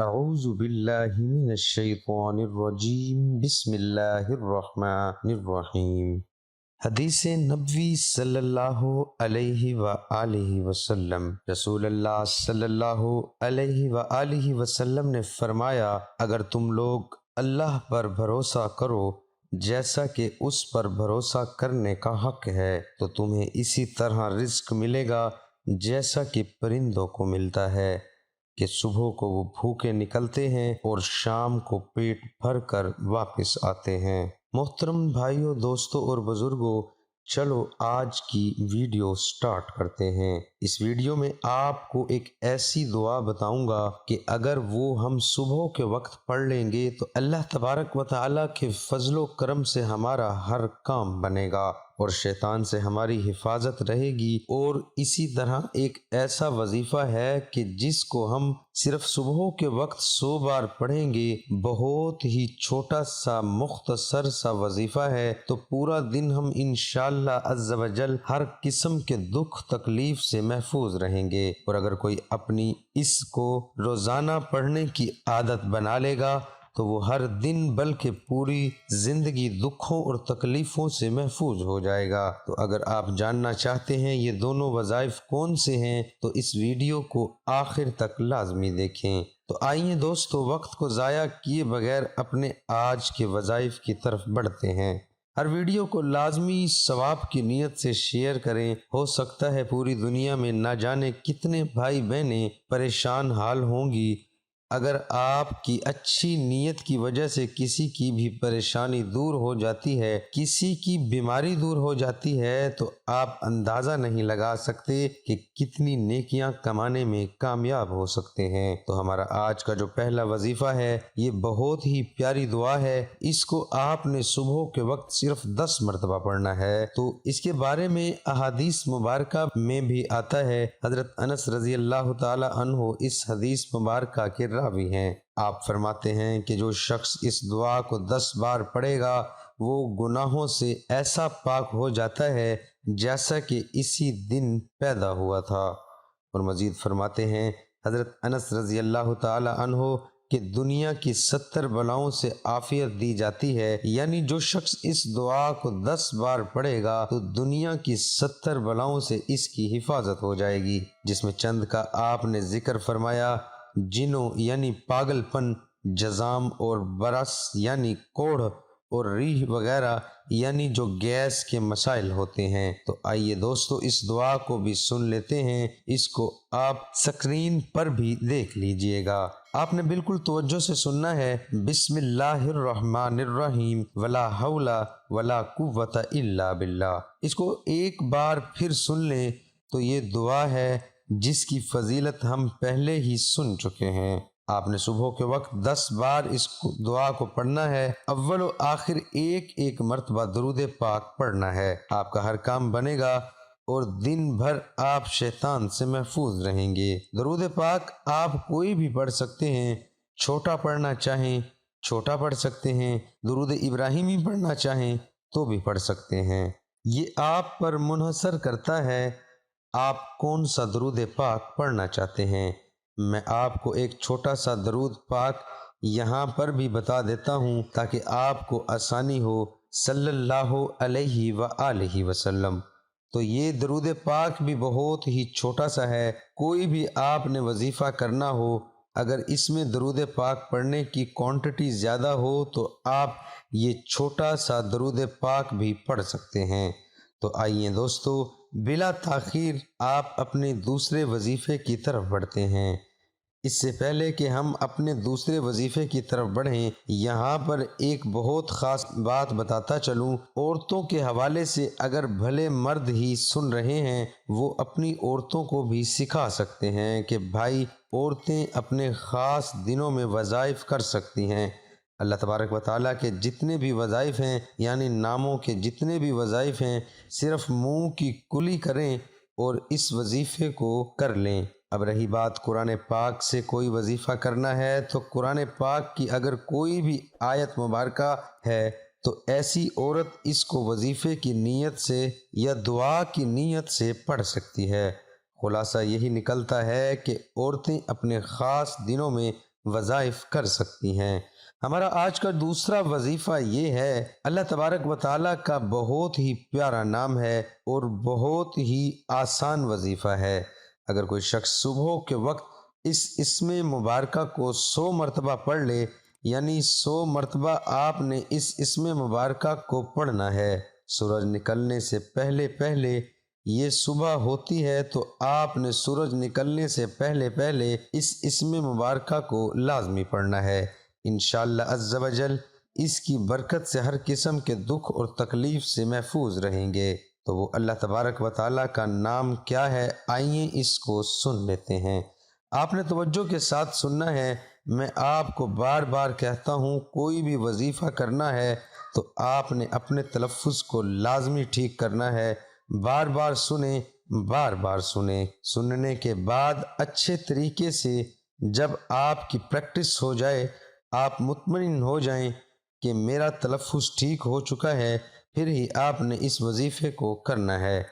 اعوذ باللہ من الشیطان الرجیم بسم اللہ الرحمن الرحیم۔ حدیث نبوی صلی اللہ علیہ وآلہ وسلم، رسول اللہ صلی اللہ علیہ وآلہ وسلم نے فرمایا، اگر تم لوگ اللہ پر بھروسہ کرو جیسا کہ اس پر بھروسہ کرنے کا حق ہے تو تمہیں اسی طرح رزق ملے گا جیسا کہ پرندوں کو ملتا ہے کہ صبح کو وہ بھوکے نکلتے ہیں اور شام کو پیٹ بھر کر واپس آتے ہیں۔ محترم بھائیوں، دوستوں اور بزرگوں، چلو آج کی ویڈیو سٹارٹ کرتے ہیں۔ اس ویڈیو میں آپ کو ایک ایسی دعا بتاؤں گا کہ اگر وہ ہم صبح کے وقت پڑھ لیں گے تو اللہ تبارک و تعالیٰ کے فضل و کرم سے ہمارا ہر کام بنے گا اور شیطان سے ہماری حفاظت رہے گی۔ اور اسی طرح ایک ایسا وظیفہ ہے کہ جس کو ہم صرف صبح کے وقت 100 بار پڑھیں گے، بہت ہی چھوٹا سا مختصر سا وظیفہ ہے، تو پورا دن ہم انشاءاللہ عز و جل ہر قسم کے دکھ تکلیف سے محفوظ رہیں گے۔ اور اگر کوئی اپنی اس کو روزانہ پڑھنے کی عادت بنا لے گا تو وہ ہر دن بلکہ پوری زندگی دکھوں اور تکلیفوں سے محفوظ ہو جائے گا۔ تو اگر آپ جاننا چاہتے ہیں یہ دونوں وظائف کون سے ہیں تو اس ویڈیو کو آخر تک لازمی دیکھیں۔ تو آئیے دوستو، وقت کو ضائع کیے بغیر اپنے آج کے وظائف کی طرف بڑھتے ہیں۔ ہر ویڈیو کو لازمی ثواب کی نیت سے شیئر کریں، ہو سکتا ہے پوری دنیا میں نہ جانے کتنے بھائی بہنیں پریشان حال ہوں گی۔ اگر آپ کی اچھی نیت کی وجہ سے کسی کی بھی پریشانی دور ہو جاتی ہے، کسی کی بیماری دور ہو جاتی ہے، تو آپ اندازہ نہیں لگا سکتے کہ کتنی نیکیاں کمانے میں کامیاب ہو سکتے ہیں۔ تو ہمارا آج کا جو پہلا وظیفہ ہے یہ بہت ہی پیاری دعا ہے، اس کو آپ نے صبح کے وقت صرف 10 مرتبہ پڑھنا ہے۔ تو اس کے بارے میں احادیث مبارکہ میں بھی آتا ہے، حضرت انس رضی اللہ تعالی عنہ اس حدیث مبارکہ کے راوی ہیں۔ آپ فرماتے ہیں کہ جو شخص اس دعا کو 10 بار پڑھے گا وہ گناہوں سے ایسا پاک ہو جاتا ہے جیسا کہ اسی دن پیدا ہوا تھا۔ اور مزید فرماتے ہیں حضرت انس رضی اللہ تعالی عنہ کہ دنیا کی 70 بلاؤں سے عافیت دی جاتی ہے، یعنی جو شخص اس دعا کو 10 بار پڑھے گا تو دنیا کی 70 بلاؤں سے اس کی حفاظت ہو جائے گی، جس میں چند کا آپ نے ذکر فرمایا: جنوں یعنی پاگل پن، جزام اور برس یعنی کوڑھ، اور ریح وغیرہ یعنی جو گیس کے مسائل ہوتے ہیں۔ تو آئیے دوستو اس دعا کو بھی سن لیتے ہیں، اس کو آپ سکرین پر بھی دیکھ لیجئے گا۔ آپ نے بالکل توجہ سے سننا ہے۔ بسم اللہ الرحمن الرحیم، ولا حول ولا قوت الا باللہ۔ اس کو ایک بار پھر سن لیں تو یہ دعا ہے جس کی فضیلت ہم پہلے ہی سن چکے ہیں۔ آپ نے صبح کے وقت 10 بار اس دعا کو پڑھنا ہے، اول و آخر ایک ایک مرتبہ درود پاک پڑھنا ہے۔ آپ کا ہر کام بنے گا اور دن بھر آپ شیطان سے محفوظ رہیں گے۔ درود پاک آپ کوئی بھی پڑھ سکتے ہیں، چھوٹا پڑھنا چاہیں چھوٹا پڑھ سکتے ہیں، درود ابراہیمی پڑھنا چاہیں تو بھی پڑھ سکتے ہیں۔ یہ آپ پر منحصر کرتا ہے آپ کون سا درود پاک پڑھنا چاہتے ہیں۔ میں آپ کو ایک چھوٹا سا درود پاک یہاں پر بھی بتا دیتا ہوں تاکہ آپ کو آسانی ہو۔ صلی اللہ علیہ وآلہ وسلم۔ تو یہ درود پاک بھی بہت ہی چھوٹا سا ہے، کوئی بھی آپ نے وظیفہ کرنا ہو، اگر اس میں درود پاک پڑھنے کی کوانٹٹی زیادہ ہو تو آپ یہ چھوٹا سا درود پاک بھی پڑھ سکتے ہیں۔ تو آئیے دوستو بلا تاخیر آپ اپنے دوسرے وظیفے کی طرف بڑھتے ہیں۔ اس سے پہلے کہ ہم اپنے دوسرے وظیفے کی طرف بڑھیں، یہاں پر ایک بہت خاص بات بتاتا چلوں۔ عورتوں کے حوالے سے اگر بھلے مرد ہی سن رہے ہیں، وہ اپنی عورتوں کو بھی سکھا سکتے ہیں کہ بھائی عورتیں اپنے خاص دنوں میں وظائف کر سکتی ہیں۔ اللہ تبارک و تعالیٰ کے جتنے بھی وظائف ہیں، یعنی ناموں کے جتنے بھی وظائف ہیں، صرف منہ کی کلی کریں اور اس وظیفے کو کر لیں۔ اب رہی بات قرآن پاک سے کوئی وظیفہ کرنا ہے تو قرآن پاک کی اگر کوئی بھی آیت مبارکہ ہے تو ایسی عورت اس کو وظیفے کی نیت سے یا دعا کی نیت سے پڑھ سکتی ہے۔ خلاصہ یہی نکلتا ہے کہ عورتیں اپنے خاص دنوں میں وظائف کر سکتی ہیں۔ ہمارا آج کا دوسرا وظیفہ یہ ہے، اللہ تبارک و تعالیٰ کا بہت ہی پیارا نام ہے اور بہت ہی آسان وظیفہ ہے۔ اگر کوئی شخص صبح کے وقت اس اسم مبارکہ کو 100 مرتبہ پڑھ لے، یعنی 100 مرتبہ آپ نے اس اسم مبارکہ کو پڑھنا ہے۔ سورج نکلنے سے پہلے پہلے یہ صبح ہوتی ہے تو آپ نے سورج نکلنے سے پہلے پہلے اس اسم مبارکہ کو لازمی پڑھنا ہے۔ انشاءاللہ عز و جل اس کی برکت سے ہر قسم کے دکھ اور تکلیف سے محفوظ رہیں گے۔ تو وہ اللہ تبارک و تعالیٰ کا نام کیا ہے، آئیے اس کو سن لیتے ہیں۔ آپ نے توجہ کے ساتھ سننا ہے۔ میں آپ کو بار بار کہتا ہوں، کوئی بھی وظیفہ کرنا ہے تو آپ نے اپنے تلفظ کو لازمی ٹھیک کرنا ہے۔ بار بار سنیں، بار بار سنیں۔ سننے کے بعد اچھے طریقے سے جب آپ کی پریکٹس ہو جائے، آپ مطمئن ہو جائیں کہ میرا تلفظ ٹھیک ہو چکا ہے، پھر ہی آپ نے اس وظیفے کو کرنا ہے۔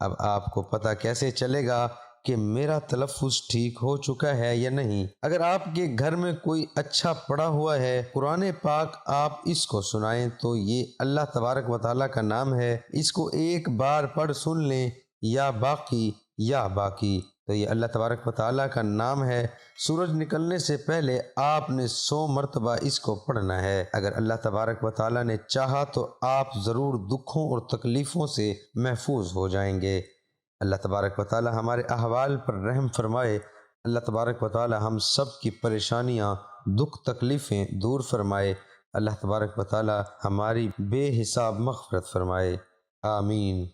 اب آپ کو پتہ کیسے چلے گا کہ میرا تلفظ ٹھیک ہو چکا ہے یا نہیں؟ اگر آپ کے گھر میں کوئی اچھا پڑھا ہوا ہے قرآن پاک، آپ اس کو سنائیں تو یہ اللہ تبارک و تعالیٰ کا نام ہے۔ اس کو ایک بار پڑھ سن لیں، یا باقی یا باقی، تو یہ اللہ تبارک و تعالیٰ کا نام ہے۔ سورج نکلنے سے پہلے آپ نے 100 مرتبہ اس کو پڑھنا ہے۔ اگر اللہ تبارک و تعالیٰ نے چاہا تو آپ ضرور دکھوں اور تکلیفوں سے محفوظ ہو جائیں گے۔ اللہ تبارک و تعالیٰ ہمارے احوال پر رحم فرمائے۔ اللہ تبارک و تعالیٰ ہم سب کی پریشانیاں، دکھ تکلیفیں دور فرمائے۔ اللہ تبارک و تعالیٰ ہماری بے حساب مغفرت فرمائے۔ آمین۔